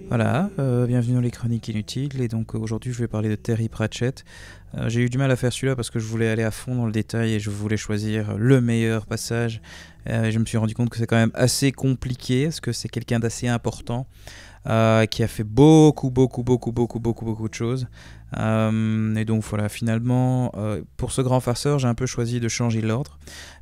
Voilà, bienvenue dans les Chroniques Inutiles, et donc aujourd'hui je vais parler de Terry Pratchett. J'ai eu du mal à faire celui-là parce que je voulais aller à fond dans le détail et je voulais choisir le meilleur passage. Et je me suis rendu compte que c'est quand même assez compliqué parce que c'est quelqu'un d'assez important qui a fait beaucoup de choses. Et donc voilà, finalement, pour ce grand farceur, j'ai un peu choisi de changer l'ordre.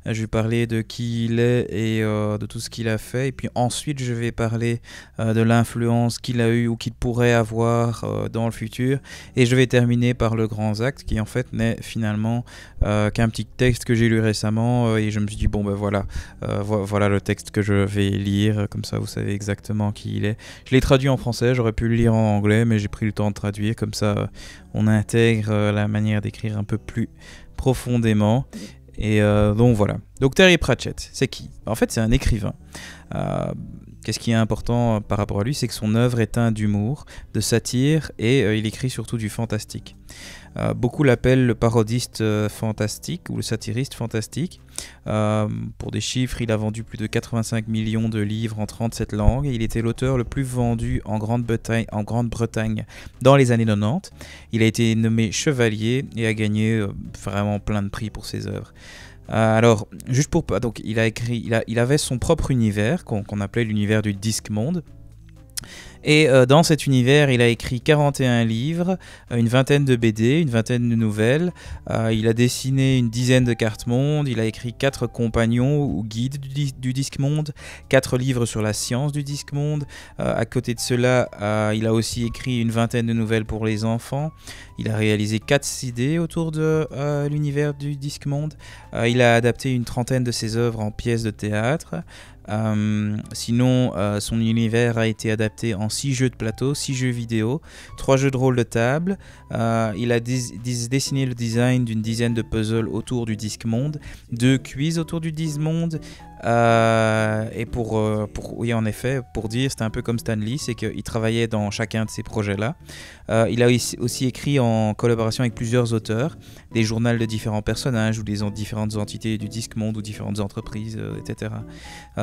Je vais parler de qui il est et de tout ce qu'il a fait. Et puis ensuite, je vais parler de l'influence qu'il a eue ou qu'il pourrait avoir dans le futur. Et je vais terminer par le grand acte qui en fait n'est finalement qu'un petit texte que j'ai lu récemment. Et je me suis dit, bon ben voilà, voilà le texte que je vais lire. Comme ça, vous savez exactement qui il est. Je l'ai traduit en français, j'aurais pu le lire en anglais, mais j'ai pris le temps de traduire. Comme ça, on intègre la manière d'écrire un peu plus profondément. Et donc voilà. Donc Terry Pratchett, c'est qui? En fait, c'est un écrivain. Qu'est-ce qui est important par rapport à lui, c'est que son œuvre est teinte d'humour, de satire, et il écrit surtout du fantastique. Beaucoup l'appellent le parodiste fantastique ou le satiriste fantastique. Pour des chiffres, il a vendu plus de 85 millions de livres en 37 langues et il était l'auteur le plus vendu en Grande-Bretagne dans les années 90. Il a été nommé chevalier et a gagné vraiment plein de prix pour ses œuvres. Alors, juste pour... Donc, il avait son propre univers qu'on appelait l'univers du Discworld. Et dans cet univers, il a écrit 41 livres, une vingtaine de BD, une vingtaine de nouvelles. Il a dessiné une dizaine de cartes monde. Il a écrit 4 compagnons ou guides du Discworld, 4 livres sur la science du Discworld. À côté de cela, il a aussi écrit une vingtaine de nouvelles pour les enfants. Il a réalisé 4 CD autour de l'univers du Discworld. Il a adapté une trentaine de ses œuvres en pièces de théâtre. Sinon, son univers a été adapté en 6 jeux de plateau, 6 jeux vidéo, 3 jeux de rôle de table. Il a dessiné le design d'une dizaine de puzzles autour du Discworld, 2 quiz autour du Discworld. Et oui, en effet, pour dire, c'était un peu comme Stan Lee, c'est qu'il travaillait dans chacun de ces projets-là. Il a aussi écrit en collaboration avec plusieurs auteurs, des journaux de différents personnages ou des différentes entités du Discworld ou différentes entreprises, etc.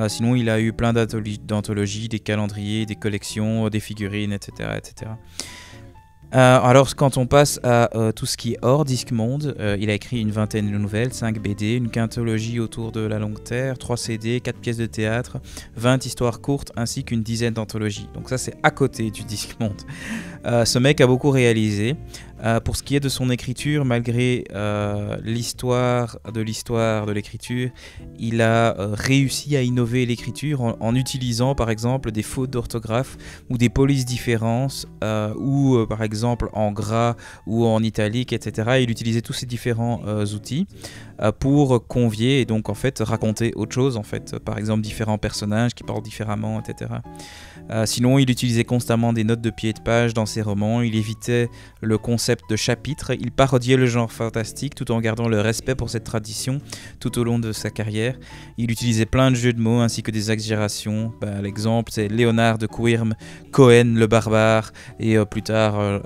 Sinon, il a eu plein d'anthologies, des calendriers, des collections, des figurines, etc. etc. Alors, quand on passe à tout ce qui est hors Discworld, il a écrit une vingtaine de nouvelles, 5 BD, une quintologie autour de la Longue Terre, 3 CD, 4 pièces de théâtre, 20 histoires courtes, ainsi qu'une dizaine d'anthologies. Donc ça, c'est à côté du Discworld. Ce mec a beaucoup réalisé. Pour ce qui est de son écriture, malgré l'histoire de l'écriture, il a réussi à innover l'écriture en utilisant par exemple des fautes d'orthographe ou des polices différences ou par exemple en gras ou en italique, etc. Il utilisait tous ces différents outils pour convier et donc en fait raconter autre chose, en fait, par exemple différents personnages qui parlent différemment, etc. Sinon, il utilisait constamment des notes de pied de page dans ses romans, il évitait le concept de chapitre, il parodiait le genre fantastique tout en gardant le respect pour cette tradition tout au long de sa carrière. Il utilisait plein de jeux de mots ainsi que des exagérations. L'exemple, c'est Léonard de Quirm, Cohen le barbare, et plus tard,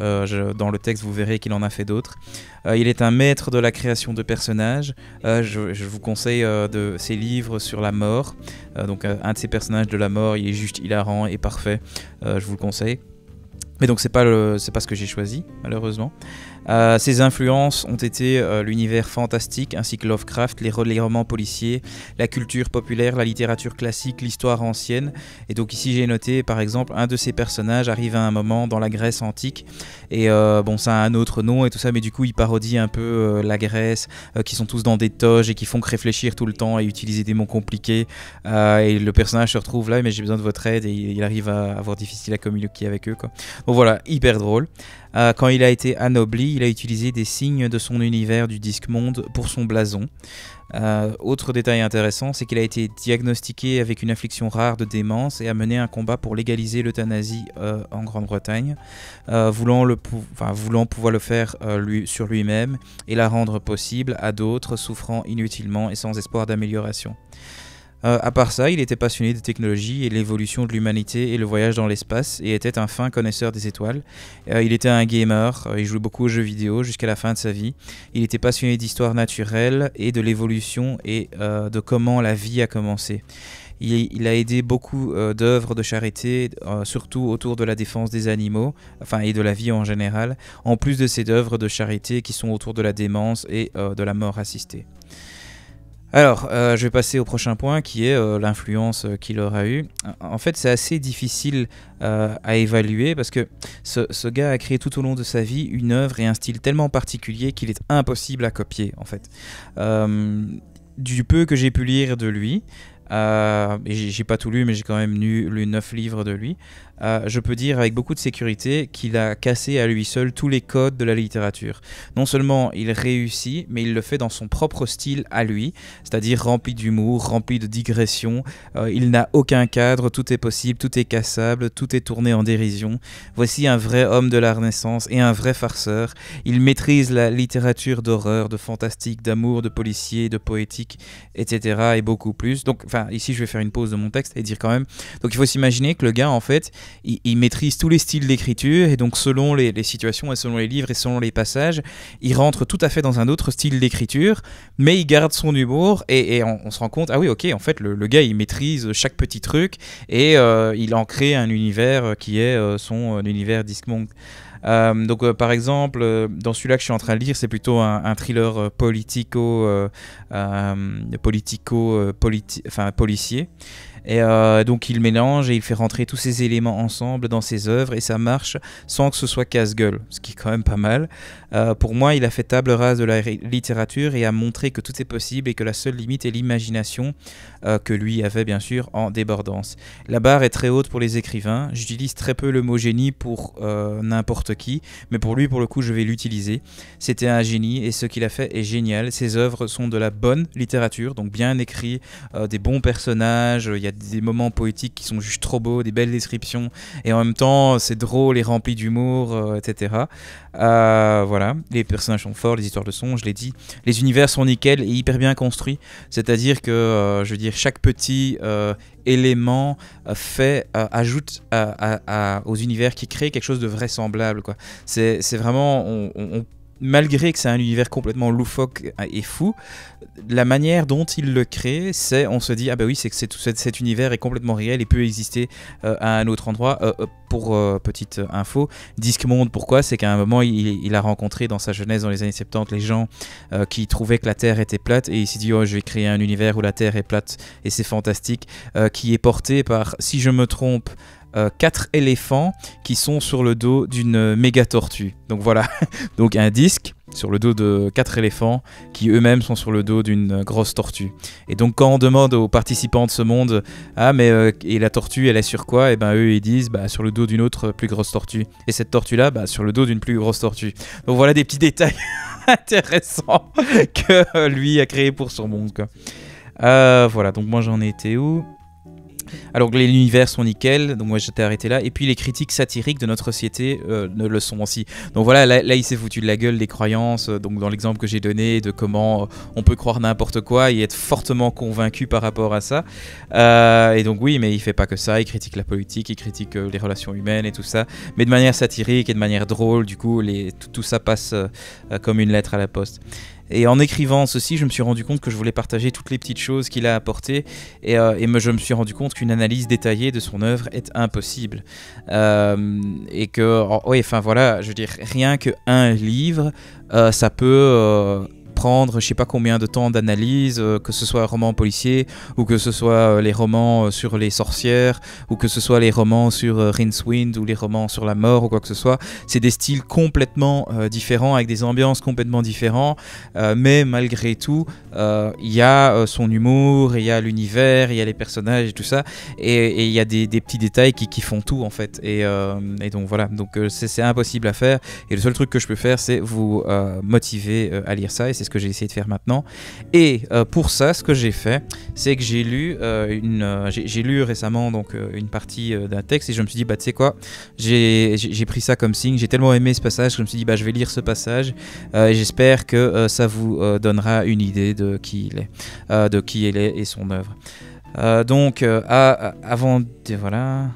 dans le texte, vous verrez qu'il en a fait d'autres. Il est un maître de la création de personnages. Je vous conseille de ses livres sur la mort. Donc un de ces personnages de la mort, il est juste hilarant et parfait. Je vous le conseille. Mais donc c'est pas ce que j'ai choisi, malheureusement. Ses influences ont été l'univers fantastique ainsi que Lovecraft, les romans policiers, la culture populaire, la littérature classique, l'histoire ancienne. Et donc ici j'ai noté par exemple un de ces personnages arrive à un moment dans la Grèce antique et bon, ça a un autre nom et tout ça, mais du coup il parodie un peu la Grèce, qui sont tous dans des toges et qui font que réfléchir tout le temps et utiliser des mots compliqués. Et le personnage se retrouve là, mais j'ai besoin de votre aide, et il arrive à avoir difficile à communiquer avec eux, quoi. Donc voilà, hyper drôle. Quand il a été anobli, il a utilisé des signes de son univers du Discworld pour son blason. Autre détail intéressant, c'est qu'il a été diagnostiqué avec une affliction rare de démence et a mené un combat pour légaliser l'euthanasie en Grande-Bretagne, voulant pouvoir le faire sur lui-même et la rendre possible à d'autres souffrant inutilement et sans espoir d'amélioration. À part ça, il était passionné de technologie et de l'évolution de l'humanité et le voyage dans l'espace, et était un fin connaisseur des étoiles. Il était un gamer, il jouait beaucoup aux jeux vidéo jusqu'à la fin de sa vie. Il était passionné d'histoire naturelle et de l'évolution et de comment la vie a commencé. il a aidé beaucoup d'œuvres de charité, surtout autour de la défense des animaux, enfin et de la vie en général, en plus de ces œuvres de charité qui sont autour de la démence et de la mort assistée. Alors, je vais passer au prochain point qui est l'influence qu'il aura eue. En fait, c'est assez difficile à évaluer parce que ce gars a créé tout au long de sa vie une œuvre et un style tellement particulier qu'il est impossible à copier, en fait. Du peu que j'ai pu lire de lui, et j'ai pas tout lu, mais j'ai quand même lu 9 livres de lui. Je peux dire avec beaucoup de sécurité qu'il a cassé à lui seul tous les codes de la littérature. Non seulement il réussit, mais il le fait dans son propre style à lui, c'est-à-dire rempli d'humour, rempli de digressions. Il n'a aucun cadre, tout est possible, tout est cassable, tout est tourné en dérision. Voici un vrai homme de la Renaissance et un vrai farceur. Il maîtrise la littérature d'horreur, de fantastique, d'amour, de policier, de poétique, etc. et beaucoup plus. Donc, enfin, ici je vais faire une pause de mon texte et dire quand même. Donc il faut s'imaginer que le gars, en fait, il maîtrise tous les styles d'écriture et donc selon les situations et selon les livres et selon les passages, il rentre tout à fait dans un autre style d'écriture, mais il garde son humour et on se rend compte, ah oui ok, en fait le gars il maîtrise chaque petit truc et il en crée un univers qui est son univers Discmonk. Donc par exemple, dans celui-là que je suis en train de lire, c'est plutôt un thriller policier. Et donc il mélange et il fait rentrer tous ces éléments ensemble dans ses œuvres et ça marche sans que ce soit casse-gueule, ce qui est quand même pas mal. Pour moi, il a fait table rase de la littérature et a montré que tout est possible et que la seule limite est l'imagination, que lui avait bien sûr en débordance. La barre est très haute pour les écrivains, j'utilise très peu le mot génie pour n'importe qui, mais pour lui, pour le coup, je vais l'utiliser. C'était un génie et ce qu'il a fait est génial. Ses œuvres sont de la bonne littérature, donc bien écrit, des bons personnages, il y a des moments poétiques qui sont juste trop beaux, des belles descriptions, et en même temps c'est drôle et rempli d'humour, etc. Voilà, les personnages sont forts, les histoires le sont, je l'ai dit, les univers sont nickel et hyper bien construits, c'est-à-dire que je veux dire chaque petit élément ajoute aux univers qui créent quelque chose de vraisemblable, quoi. C'est vraiment malgré que c'est un univers complètement loufoque et fou, la manière dont il le crée, on se dit, ah bah oui, c'est que cet univers est complètement réel et peut exister à un autre endroit. Pour petite info, Discmonde, pourquoi? C'est qu'à un moment, il a rencontré dans sa jeunesse, dans les années 70, les gens qui trouvaient que la Terre était plate et il s'est dit, oh, je vais créer un univers où la Terre est plate et c'est fantastique, qui est porté par, si je me trompe, 4 éléphants qui sont sur le dos d'une méga tortue. Donc voilà, donc un disque sur le dos de 4 éléphants qui eux-mêmes sont sur le dos d'une grosse tortue. Et donc quand on demande aux participants de ce monde, ah mais et la tortue elle est sur quoi? Et ben eux ils disent bah sur le dos d'une autre plus grosse tortue. Et cette tortue là bah sur le dos d'une plus grosse tortue. Donc voilà des petits détails intéressants que lui a créé pour son monde, quoi. Voilà, donc moi j'en ai été où? Alors les univers sont nickel, donc moi j'étais arrêté là, et puis les critiques satiriques de notre société ne le sont aussi. Donc voilà, là il s'est foutu de la gueule des croyances, donc dans l'exemple que j'ai donné de comment on peut croire n'importe quoi et être fortement convaincu par rapport à ça. Et donc oui, mais il fait pas que ça, il critique la politique, il critique les relations humaines et tout ça, mais de manière satirique et de manière drôle, du coup tout ça passe comme une lettre à la poste. Et en écrivant ceci, je me suis rendu compte que je voulais partager toutes les petites choses qu'il a apportées et je me suis rendu compte qu'une analyse détaillée de son œuvre est impossible. Et que, oui, enfin voilà, je veux dire, rien qu'un livre, ça peut prendre je sais pas combien de temps d'analyse, que ce soit un roman policier ou que ce soit les romans sur les sorcières ou que ce soit les romans sur Rincewind ou les romans sur la mort ou quoi que ce soit. C'est des styles complètement différents avec des ambiances complètement différentes, mais malgré tout il y a son humour, il y a l'univers, il y a les personnages et tout ça, et il y a des petits détails qui font tout en fait, et donc voilà, donc c'est impossible à faire, et le seul truc que je peux faire c'est vous motiver à lire ça, et c'est ce que j'ai essayé de faire maintenant. Et pour ça, ce que j'ai fait, c'est que j'ai lu récemment donc une partie d'un texte, et je me suis dit bah tu sais quoi, j'ai pris ça comme signe, j'ai tellement aimé ce passage que je me suis dit bah je vais lire ce passage, et j'espère que ça vous donnera une idée de qui il est et son œuvre. Donc avant de, voilà.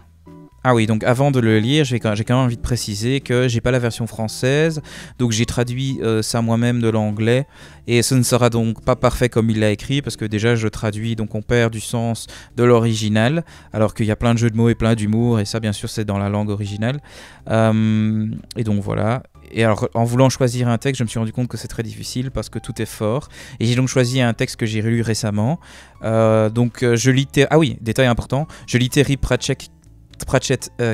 Ah oui, donc avant de le lire, j'ai quand même envie de préciser que j'ai pas la version française, donc j'ai traduit ça moi-même de l'anglais, et ce ne sera donc pas parfait comme il l'a écrit, parce que déjà je traduis, donc on perd du sens de l'original, alors qu'il y a plein de jeux de mots et plein d'humour, et ça bien sûr c'est dans la langue originale. Et donc voilà. Et alors en voulant choisir un texte, je me suis rendu compte que c'est très difficile, parce que tout est fort, et j'ai donc choisi un texte que j'ai lu récemment. Je lis... Ah oui, détail important, je lis Terry Pratchett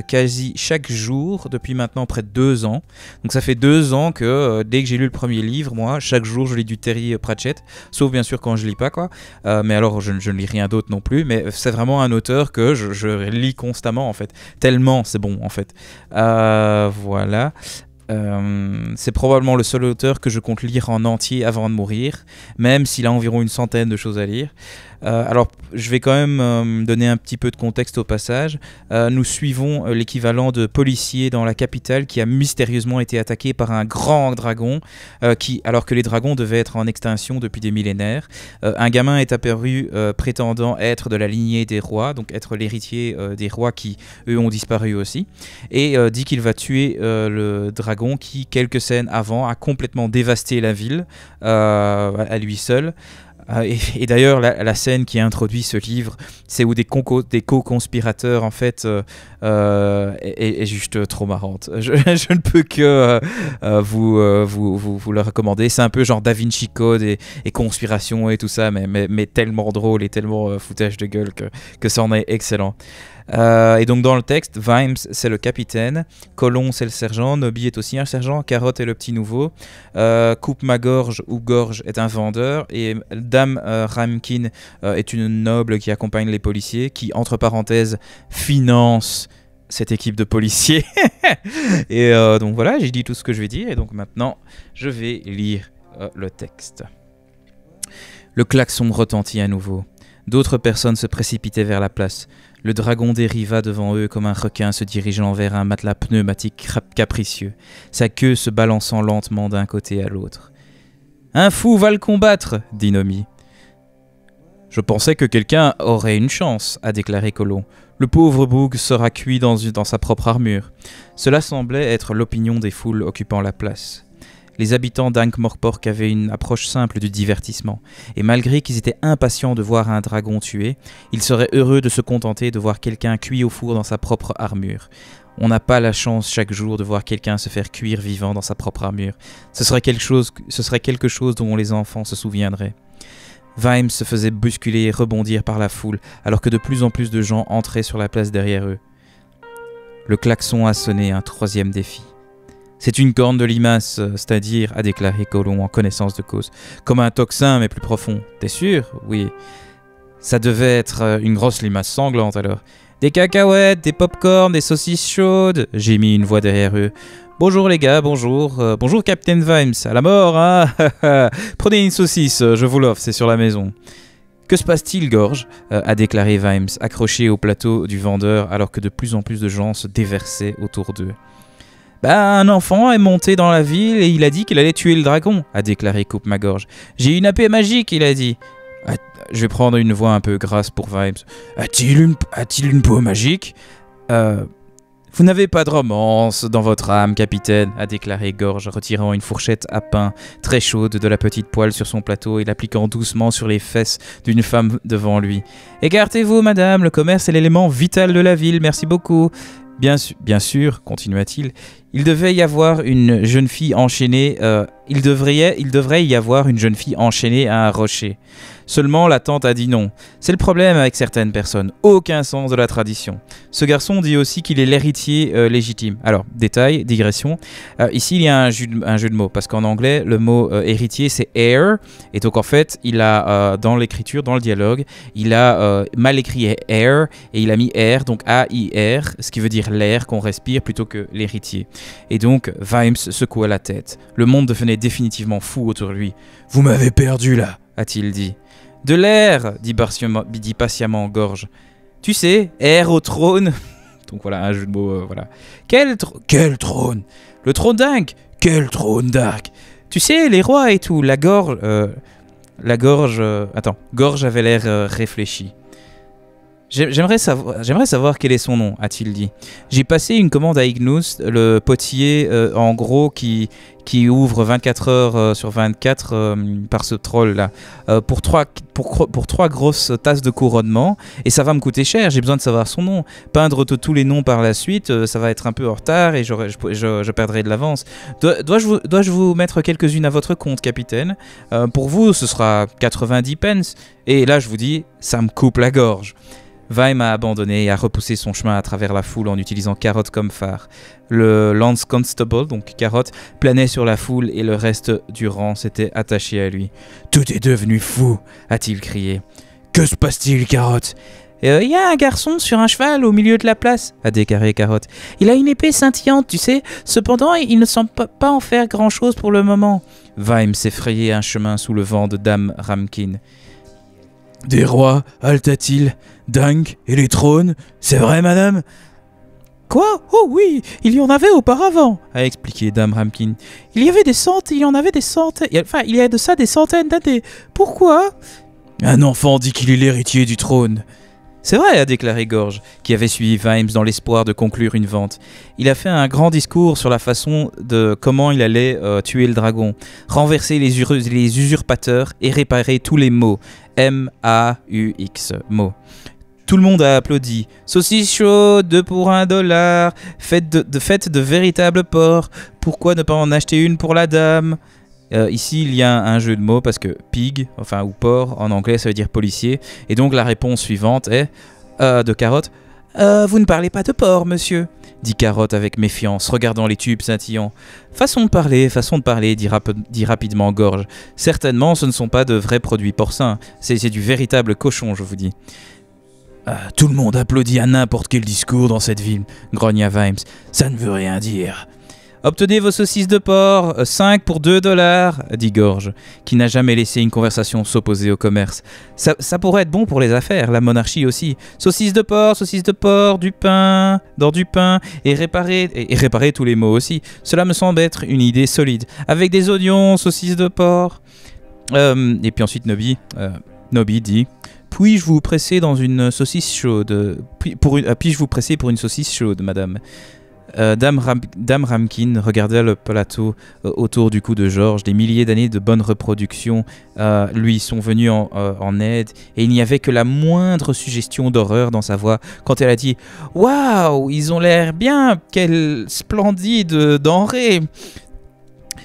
quasi chaque jour depuis maintenant près de 2 ans. Donc ça fait 2 ans que dès que j'ai lu le premier livre, moi, chaque jour je lis du Terry Pratchett, sauf bien sûr quand je lis pas quoi. Mais alors je ne lis rien d'autre non plus. Mais c'est vraiment un auteur que je lis constamment en fait. Tellement c'est bon en fait. Voilà. C'est probablement le seul auteur que je compte lire en entier avant de mourir, même s'il a environ une centaine de choses à lire. Alors, je vais quand même donner un petit peu de contexte au passage. Nous suivons l'équivalent de policier dans la capitale qui a mystérieusement été attaqué par un grand dragon, alors que les dragons devaient être en extinction depuis des millénaires. Un gamin est apparu prétendant être de la lignée des rois, donc être l'héritier des rois qui, eux, ont disparu aussi, et dit qu'il va tuer le dragon qui, quelques scènes avant, a complètement dévasté la ville à lui seul. Et d'ailleurs, la scène qui introduit ce livre, c'est où des co-conspirateurs, en fait, est juste trop marrante. Je ne peux que vous le recommander. C'est un peu genre Da Vinci Code et conspiration et tout ça, mais tellement drôle et tellement foutage de gueule que ça en est excellent. Et donc dans le texte, Vimes c'est le capitaine, Colon c'est le sergent, Nobby est aussi un sergent, Carotte est le petit nouveau, Coupe ma gorge ou Gorge est un vendeur, et Dame Ramkin est une noble qui accompagne les policiers, qui entre parenthèses finance cette équipe de policiers. Et donc voilà, j'ai dit tout ce que je vais dire, et donc maintenant je vais lire le texte. Le klaxon retentit à nouveau. D'autres personnes se précipitaient vers la place. Le dragon dériva devant eux comme un requin se dirigeant vers un matelas pneumatique capricieux, sa queue se balançant lentement d'un côté à l'autre. « Un fou va le combattre !» dit Nomi. « Je pensais que quelqu'un aurait une chance » a déclaré Colon. « Le pauvre Boog sera cuit dans sa propre armure. » Cela semblait être l'opinion des foules occupant la place. Les habitants d'Ankh-Morpork avaient une approche simple du divertissement, et malgré qu'ils étaient impatients de voir un dragon tué, ils seraient heureux de se contenter de voir quelqu'un cuit au four dans sa propre armure. On n'a pas la chance chaque jour de voir quelqu'un se faire cuire vivant dans sa propre armure. Ce serait quelque chose dont les enfants se souviendraient. Vimes se faisait bousculer et rebondir par la foule, alors que de plus en plus de gens entraient sur la place derrière eux. Le klaxon a sonné un troisième défi. C'est une corne de limace, c'est-à-dire, a déclaré Colon en connaissance de cause. Comme un tocsin, mais plus profond. T'es sûr? Oui. Ça devait être une grosse limace sanglante, alors. Des cacahuètes, des pop-corn, des saucisses chaudes. J'ai mis une voix derrière eux. Bonjour les gars, bonjour. Bonjour Captain Vimes, à la mort, hein. Prenez une saucisse, je vous l'offre, c'est sur la maison. Que se passe-t-il, Gorge a déclaré Vimes, accroché au plateau du vendeur, alors que de plus en plus de gens se déversaient autour d'eux. Un enfant est monté dans la ville et il a dit qu'il allait tuer le dragon, a déclaré Coupe ma gorge. J'ai une épée magique, il a dit. Je vais prendre une voix un peu grasse pour Vimes. A-t-il une peau magique? Vous n'avez pas de romance dans votre âme, capitaine, a déclaré Gorge, retirant une fourchette à pain très chaude de la petite poêle sur son plateau et l'appliquant doucement sur les fesses d'une femme devant lui. Écartez-vous, madame, le commerce est l'élément vital de la ville, merci beaucoup. Bien sûr, continua-t-il, il devrait y avoir une jeune fille enchaînée. Il devrait y avoir une jeune fille enchaînée à un rocher. Seulement, la tante a dit non. C'est le problème avec certaines personnes. Aucun sens de la tradition. Ce garçon dit aussi qu'il est l'héritier légitime. Alors, détail, digression. Ici, il y a un jeu de mots. Parce qu'en anglais, le mot héritier, c'est heir. Et donc, en fait, il a, dans l'écriture, dans le dialogue, il a mal écrit heir. Et il a mis air, donc A-I-R, ce qui veut dire l'air qu'on respire plutôt que l'héritier. Et donc, Vimes secoua la tête. Le monde devenait définitivement fou autour de lui. « Vous m'avez perdu, là !» a-t-il dit. « De l'air !» dit patiemment Gorge. « Tu sais, air au trône !» Donc voilà, un jeu de mots, voilà. « Quel trône !»« Le trône d'Arc !»« Quel trône d'Arc !»« Tu sais, les rois et tout, la gorge... Gorge avait l'air réfléchi. « J'aimerais savoir quel est son nom, a-t-il dit. J'ai passé une commande à Ignus, le potier, en gros, qui ouvre 24 heures sur 24 par ce troll-là, pour trois grosses tasses de couronnement, et ça va me coûter cher, j'ai besoin de savoir son nom. Peindre tous les noms par la suite, ça va être un peu en retard, et je perdrai de l'avance. Dois-je vous mettre quelques-unes à votre compte, capitaine? Pour vous, ce sera 90 pence, et là, je vous dis, ça me coupe la gorge. Vaim a abandonné et a repoussé son chemin à travers la foule en utilisant Carotte comme phare. Le Lance Constable, donc Carotte, planait sur la foule et le reste du rang s'était attaché à lui. « Tout est devenu fou !» a-t-il crié. « Que se passe-t-il, Carotte ?»« Il y a un garçon sur un cheval au milieu de la place, » a déclaré Carotte. « Il a une épée scintillante, tu sais. Cependant, il ne semble pas en faire grand-chose pour le moment. » Vaim s'est frayé un chemin sous le vent de Dame Ramkin. « Des rois, halta-t-il, Dunk et les trônes, c'est vrai, madame ?»« Quoi? Oh oui, il y en avait auparavant, » a expliqué Dame Ramkin. « Il y en avait des centaines, enfin, il y a de ça des centaines d'années. Pourquoi ?»« Un enfant dit qu'il est l'héritier du trône. » C'est vrai, a déclaré Gorge, qui avait suivi Vimes dans l'espoir de conclure une vente. Il a fait un grand discours sur la façon de comment il allait tuer le dragon, renverser les usurpateurs et réparer tous les maux. M-A-U-X, mots. Tout le monde a applaudi. Saucisse chaude, 2 pour $1. Faites de véritables porcs. Pourquoi ne pas en acheter une pour la dame? Ici, il y a un jeu de mots parce que pig, enfin ou porc en anglais, ça veut dire policier. Et donc la réponse suivante est de Carotte. Vous ne parlez pas de porc, monsieur, dit Carotte avec méfiance, regardant les tubes scintillants. Façon de parler, dit rapidement Gorge. Certainement, ce ne sont pas de vrais produits porcins. C'est du véritable cochon, je vous dis. Tout le monde applaudit à n'importe quel discours dans cette ville, grogna Vimes. Ça ne veut rien dire. Obtenez vos saucisses de porc, 5 pour $2, dit Gorge, qui n'a jamais laissé une conversation s'opposer au commerce. Ça pourrait être bon pour les affaires, la monarchie aussi. Saucisses de porc, du pain, et réparer tous les maux aussi. Cela me semble être une idée solide. Avec des oignons, saucisses de porc. Et puis ensuite Nobby dit... Puis-je vous presser dans une saucisse chaude? Puis-je vous presser pour une saucisse chaude, madame? Dame Ramkin regardait le plateau autour du cou de George. Des milliers d'années de bonne reproduction lui sont venues en aide, et il n'y avait que la moindre suggestion d'horreur dans sa voix quand elle a dit « Waouh, ils ont l'air bien, quelle splendide denrée !»«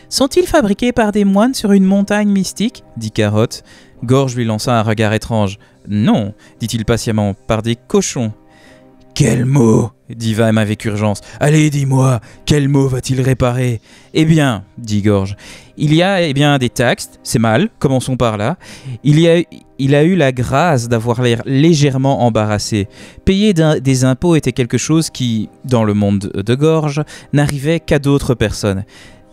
Sont-ils fabriqués par des moines sur une montagne mystique ?» dit Carotte. Gorge lui lança un regard étrange. « Non, dit-il patiemment, par des cochons. »« Quel mot ?» dit Vaim avec urgence. « Allez, dis-moi, quel mot va-t-il réparer ?»« Eh bien, dit Gorge, il y a des taxes, c'est mal, commençons par là. Il a eu la grâce d'avoir l'air légèrement embarrassé. Payer des impôts était quelque chose qui, dans le monde de Gorge, n'arrivait qu'à d'autres personnes. »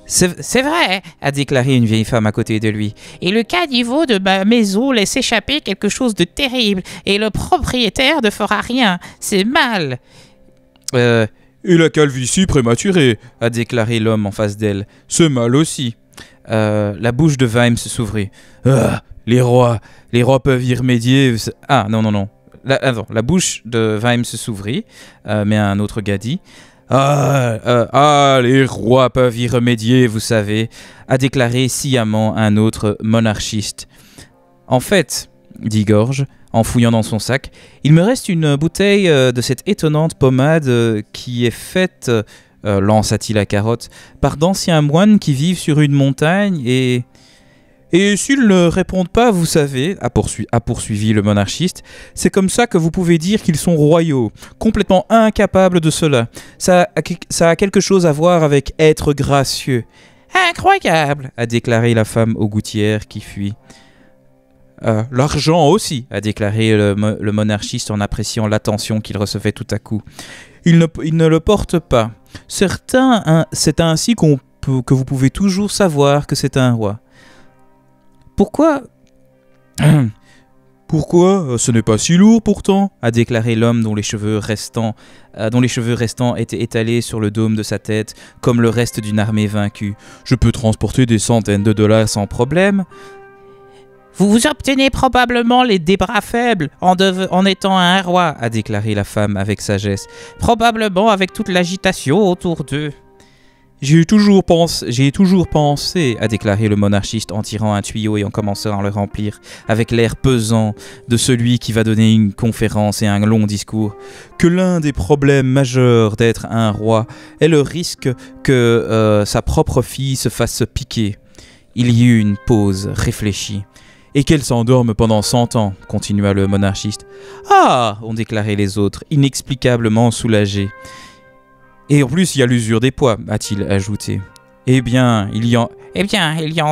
C'est vrai, a déclaré une vieille femme à côté de lui. Et le caniveau de ma maison laisse échapper quelque chose de terrible, et le propriétaire ne fera rien. C'est mal. Et la calvitie prématurée, a déclaré l'homme en face d'elle. C'est mal aussi. La bouche de Vimes s'ouvrit. Les rois peuvent y remédier. Ah, non. La bouche de Vimes s'ouvrit, mais un autre gars dit. Les rois peuvent y remédier, vous savez, a déclaré sciemment un autre monarchiste. En fait, dit Gorge, en fouillant dans son sac, il me reste une bouteille de cette étonnante pommade qui est faite, lança-t-il à Carotte, par d'anciens moines qui vivent sur une montagne Et s'ils ne répondent pas, vous savez, a poursuivi le monarchiste, c'est comme ça que vous pouvez dire qu'ils sont royaux, complètement incapables de cela. Ça a quelque chose à voir avec être gracieux. Incroyable, a déclaré la femme aux gouttières qui fuit. L'argent aussi, a déclaré le monarchiste en appréciant l'attention qu'il recevait tout à coup. Il ne le porte pas. C'est ainsi que vous pouvez toujours savoir que c'est un roi. Pourquoi ce n'est pas si lourd pourtant, a déclaré l'homme dont les cheveux restants étaient étalés sur le dôme de sa tête, comme le reste d'une armée vaincue. Je peux transporter des centaines de dollars sans problème. Vous obtenez probablement des bras faibles en étant un roi, a déclaré la femme avec sagesse. Probablement avec toute l'agitation autour d'eux. J'y ai toujours pensé, a déclaré le monarchiste en tirant un tuyau et en commençant à le remplir, avec l'air pesant de celui qui va donner une conférence et un long discours, que l'un des problèmes majeurs d'être un roi est le risque que sa propre fille se fasse piquer. Il y eut une pause réfléchie. Et qu'elle s'endorme pendant 100 ans, continua le monarchiste. Ah, ont déclaré les autres, inexplicablement soulagés. Et en plus, il y a l'usure des poids, a-t-il ajouté. Eh bien, il y en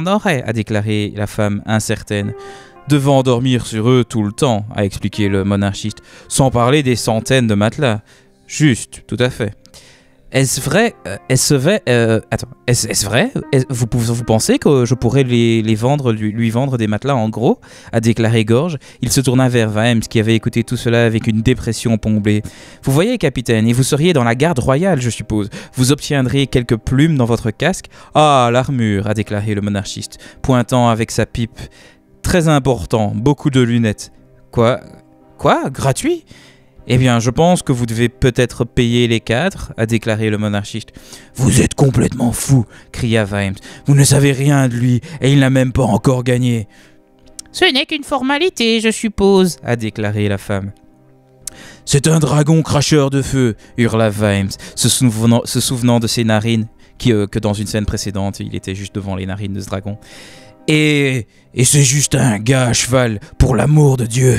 aurait, a déclaré la femme incertaine. Devant dormir sur eux tout le temps, a expliqué le monarchiste, sans parler des centaines de matelas. Juste, tout à fait. Est-ce vrai Vous pensez que je pourrais lui vendre des matelas en gros, a déclaré Gorge. Il se tourna vers Vimes qui avait écouté tout cela avec une dépression comblée. Vous voyez, capitaine, et vous seriez dans la garde royale, je suppose. Vous obtiendriez quelques plumes dans votre casque. Ah, l'armure, a déclaré le monarchiste, pointant avec sa pipe. Très important, beaucoup de lunettes. Quoi, gratuit ? Eh bien, je pense que vous devez peut-être payer les cadres, a déclaré le monarchiste. Vous êtes complètement fou, cria Vimes. Vous ne savez rien de lui, et il n'a même pas encore gagné. Ce n'est qu'une formalité, je suppose, a déclaré la femme. C'est un dragon cracheur de feu, hurla Vimes, se souvenant de ses narines, que dans une scène précédente, il était juste devant les narines de ce dragon. Et c'est juste un gars à cheval, pour l'amour de Dieu.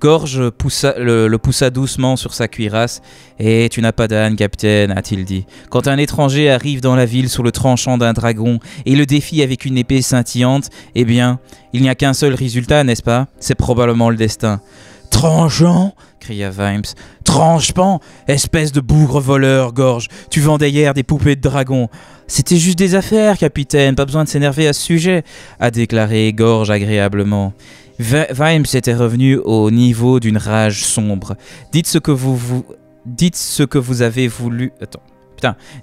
Gorge le poussa doucement sur sa cuirasse. « Et tu n'as pas d'âne, capitaine, a-t-il dit. Quand un étranger arrive dans la ville sur le tranchant d'un dragon et le défie avec une épée scintillante, eh bien, il n'y a qu'un seul résultat, n'est-ce pas? C'est probablement le destin. »« Tranchant ?» cria Vimes. « Tranchant, espèce de bougre voleur, Gorge. Tu vendais hier des poupées de dragon. »« C'était juste des affaires, capitaine, pas besoin de s'énerver à ce sujet, » a déclaré Gorge agréablement. Vimes était revenu au niveau d'une rage sombre. Dites ce que vous avez voulu...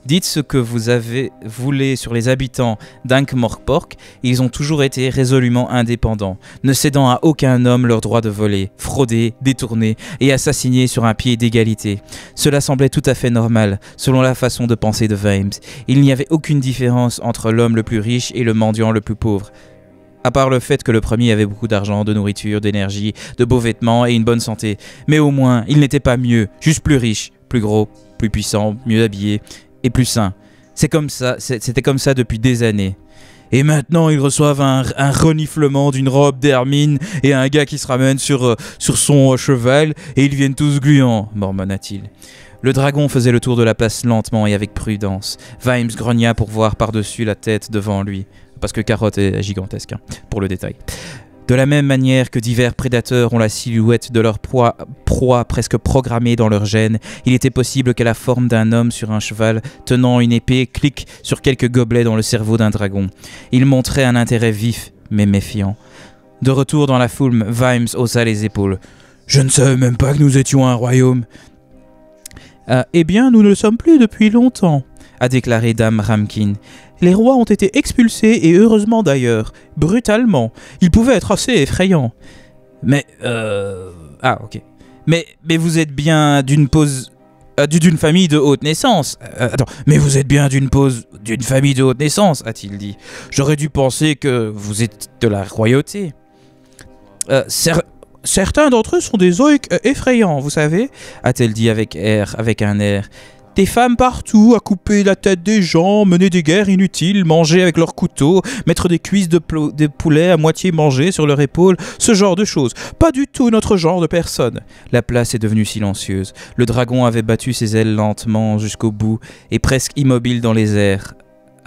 Dites ce que vous avez voulu sur les habitants d'Ankh-Morpork. Ils ont toujours été résolument indépendants, ne cédant à aucun homme leur droit de voler, frauder, détourner et assassiner sur un pied d'égalité. Cela semblait tout à fait normal, selon la façon de penser de Vimes. Il n'y avait aucune différence entre l'homme le plus riche et le mendiant le plus pauvre. À part le fait que le premier avait beaucoup d'argent, de nourriture, d'énergie, de beaux vêtements et une bonne santé. Mais au moins, il n'était pas mieux, juste plus riche, plus gros, plus puissant, mieux habillé et plus sain. C'était comme ça depuis des années. Et maintenant, ils reçoivent un reniflement d'une robe d'hermine et un gars qui se ramène sur son cheval et ils viennent tous gluants, mormonna-t-il. Le dragon faisait le tour de la place lentement et avec prudence. Vimes grogna pour voir par-dessus la tête devant lui. Parce que Carotte est gigantesque, pour le détail. De la même manière que divers prédateurs ont la silhouette de leur proie presque programmée dans leur gène, il était possible que la forme d'un homme sur un cheval tenant une épée clique sur quelques gobelets dans le cerveau d'un dragon. Il montrait un intérêt vif, mais méfiant. De retour dans la foule, Vimes haussa les épaules. « Je ne savais même pas que nous étions un royaume. »« Eh bien, nous ne le sommes plus depuis longtemps, » a déclaré Dame Ramkin. Les rois ont été expulsés, et heureusement d'ailleurs, brutalement. Ils pouvaient être assez effrayants. Mais, Ah, ok. Mais vous êtes bien d'une famille de haute naissance. Mais vous êtes bien d'une famille de haute naissance, a-t-il dit. J'aurais dû penser que vous êtes de la royauté. Certains d'entre eux sont des oïcs effrayants, vous savez, a-t-elle dit avec un air. Des femmes partout, à couper la tête des gens, mener des guerres inutiles, manger avec leurs couteaux, mettre des cuisses de poulet à moitié mangées sur leur épaule, ce genre de choses. Pas du tout notre genre de personne. La place est devenue silencieuse. Le dragon avait battu ses ailes lentement jusqu'au bout et presque immobile dans les airs,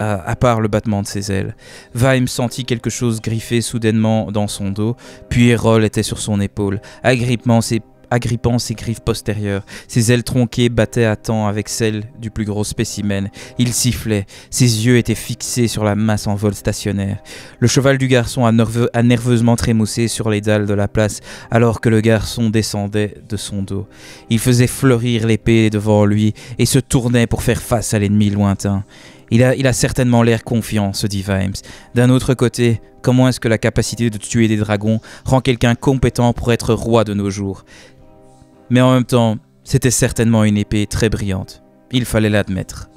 à part le battement de ses ailes. Vimes sentit quelque chose griffer soudainement dans son dos, puis Errol était sur son épaule, agrippant ses griffes postérieures. Ses ailes tronquées battaient à temps avec celles du plus gros spécimen. Il sifflait. Ses yeux étaient fixés sur la masse en vol stationnaire. Le cheval du garçon a nerveusement trémoussé sur les dalles de la place alors que le garçon descendait de son dos. Il faisait fleurir l'épée devant lui et se tournait pour faire face à l'ennemi lointain. Il a certainement l'air confiant, se dit Vimes. D'un autre côté, comment est-ce que la capacité de tuer des dragons rend quelqu'un compétent pour être roi de nos jours? Mais en même temps, c'était certainement une épée très brillante. Il fallait l'admettre.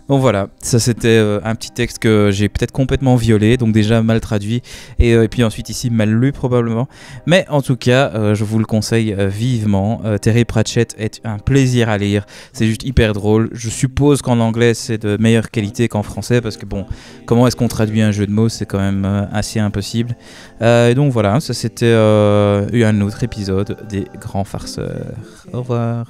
Donc voilà, ça c'était un petit texte que j'ai peut-être complètement violé, donc déjà mal traduit, et puis ensuite ici mal lu probablement. Mais en tout cas, je vous le conseille vivement. Terry Pratchett est un plaisir à lire, c'est juste hyper drôle. Je suppose qu'en anglais c'est de meilleure qualité qu'en français, parce que bon, comment est-ce qu'on traduit un jeu de mots, c'est quand même assez impossible. Et donc voilà, ça c'était un autre épisode des Grands Farceurs. Au revoir.